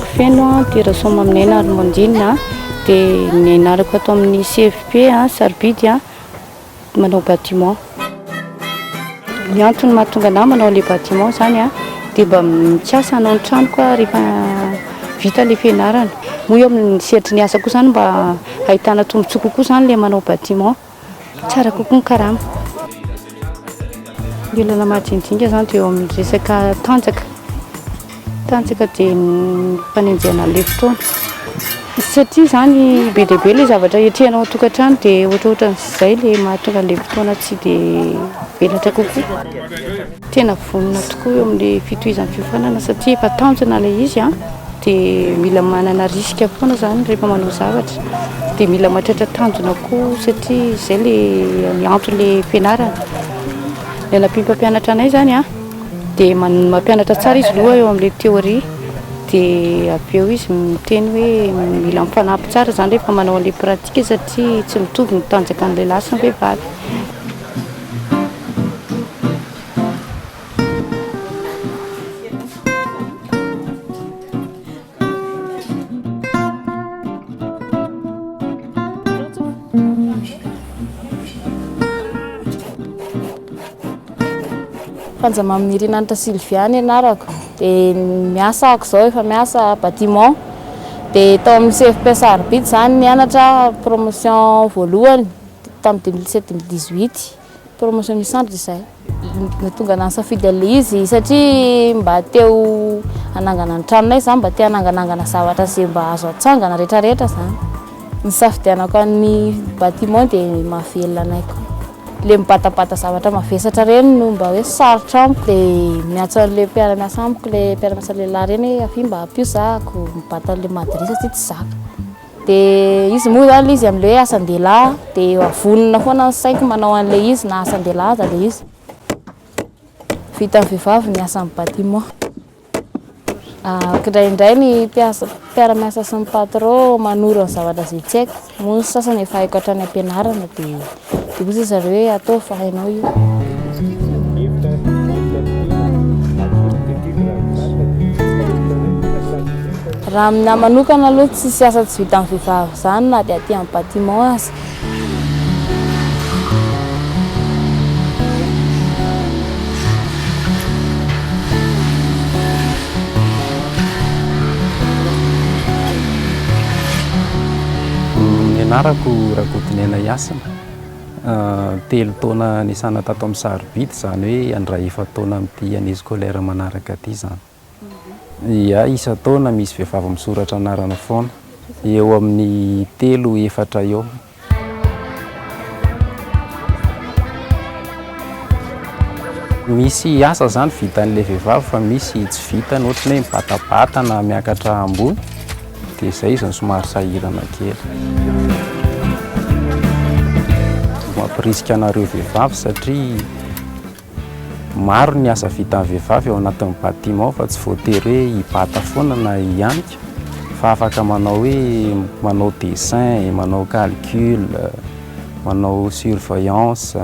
Nianarako feno dia soma aminay na Armandina dia nianarako atao amin'ny CFP Sarobidy manao bâtiment. Ny antony mahatonga anahy manao le bâtiment zany dia mba mikiasa hanao ny tranoko rehefa vita le fianarana. Moa eo amin'ny sehatry ny asa koa zany mba ahitana tombontsoa kokoa zany le manao bâtiment. Tsara kokoa ny karama. Ny olana majinijinika zany dia eo amin'ny resaka tanjaka dia fanenjehana le fotoana. Satria zany be dia be le zavatra etrehanao tokantrano dia ohatrohatran'izay le mahatonga le fotoana tsy dia velatra kokoa. Tena vonona tokoa eo amin'ny fitohizan'ny fiofanana satria efa tanjona le izy dia mila manana risika foana zany rehefa manao zavatra. Dia mila mahatratra tanjona koa satria izay le antony le fianarana. Ny anampim-pampianatra anay zany dia mampianatra tsara izy aloha eo amin'ilay théorie dia avy eo izy miteny hoe mila mifanampy tsara zany rehefa manao an'ilay pratika satria tsy mitovy ny tanjaka ny lehilahy sy ny vehivavy. Fanjama amin'ny Rinanitra Sylviane ianarako dia miasa ako zao efa miasa bâtiment dia tao amin'ny CFP Sarobidy zany nianatra promotion voalohany tamin'ny 2017-2018 promotion misandry izay natonga anahy safidy ale izy satria mba teo hanangana ny tranonay zany mba te hananganangana zavatra izay mba azo atsangana rehetrarehetra zany. Ny safidianako amin'ny bâtiment dia mahavelona anay koa. Le mibatabata zavatra mavesatra reny no mba hoe sarotra amiko dia miantso an'ilay mpiara-miasa amiko le mpiara-miasa lehilahy reny afy mba ampio zahako mibata an'ilay madry satria tsy zaka. Dia izy moa zany izy amin'ilay hoe asan-dehilahy dia avonona foana ny saiko manao an'ilay izy na asan-dehilahy aza ilay izy. Vita amin'ny vehivavy ny asa amin'ny bâtiment. Kindraindray ny mpiara-miasa sy ny patron manoro ny zavatra izay tsy haiko. Moa ny sasany efa haiko hatrany am-pianarana dia kosa zareo hoe atao fa hainao io. Raha amin'ny manokana aloha tsisy asa tsy vita amin'ny vehivavy zany na dia aty amin'ny bâtiment aza. Nianarako Rakotonena Iasina. 3 taona niasana tato amin'ny Sarobidy zany hoe andray 4 taona amin'ity année scolaire manaraka aty zany. Ia, isa-taona misy vehivavy misoratra anarana foana eo amin'ny 3-4 eo. Misy asa zany vitan'ilay vehivavy fa misy tsy vitany ohatry hoe mibatabata na miakatra ambony dia izay zany somary sahirana kely. Mampirisika anareo vehivavy satria maro ny asa vita amin'ny vehivavy ao anatin'ny bâtiment fa tsy voatery hoe hibata foana na hianika fa afaka manao hoe manao dessin, manao calcul, manao surveillance.